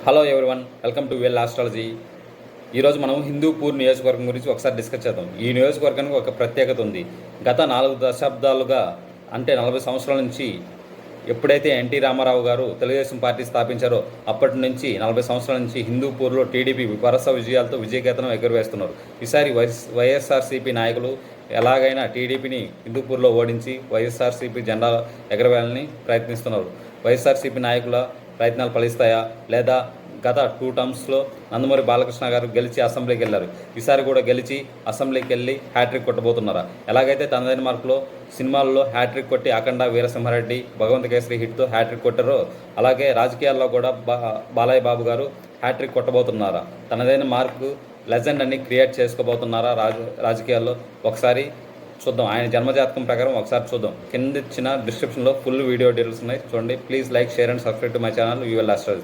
Hello everyone, welcome to well astrology. ఈరోజు మనం హిందూపూర్ నియోజకవర్గం గురించి ఒకసారి డిస్కస్ చేద్దాం. ఈ నియోజకవర్గానికి ఒక ప్రత్యేకత ఉంది. గత 4 దశాబ్దాలుగా, అంటే 40 సంవత్సరాల నుంచి ఎప్పుడైతే ఎన్టీ రామారావు గారు తెలుగుదేశం పార్టీ స్థాపించారో అప్పటి నుంచి 40 సంవత్సరాల నుంచి హిందూపూర్లో టీడీపీ వరుస విజయాలతో విజయకేతనం ఎగురవేస్తున్నారు. ఈసారి వైఎస్ఆర్సీపీ నాయకులు ఎలాగైనా టీడీపీని హిందూపూర్లో ఓడించి వైఎస్ఆర్సీపీ జెండా ఎగరవేయాలని ప్రయత్నిస్తున్నారు. వైఎస్ఆర్సీపీ నాయకుల ప్రయత్నాలు ఫలిస్తాయా, లేదా గత 2 టర్మ్స్లో నందమూరి బాలకృష్ణ గారు గెలిచి అసెంబ్లీకి వెళ్ళారు, ఈసారి కూడా గెలిచి అసెంబ్లీకి వెళ్ళి హ్యాట్రిక్ కొట్టబోతున్నారా? ఎలాగైతే తనదైన మార్కులో సినిమాల్లో హ్యాట్రిక్ కొట్టి అఖండ, వీరసింహారెడ్డి, భగవంత కేసరి హిట్తో హ్యాట్రిక్ కొట్టారో అలాగే రాజకీయాల్లో కూడా బాలయ్య బాబు గారు హ్యాట్రిక్ కొట్టబోతున్నారా? తనదైన మార్కు లెజెండ్ అని క్రియేట్ చేసుకోబోతున్నారా రాజకీయాల్లో? ఒకసారి చూద్దాం. ఆయన జన్మజాతకం ప్రకారం ఒకసారి చూద్దాం. కింద ఇచ్చిన డిస్క్రిప్షన్లో ఫుల్ వీడియో డీటెయిల్స్ ఉన్నాయి, చూడండి. Please like, share and subscribe to my channel well astrology.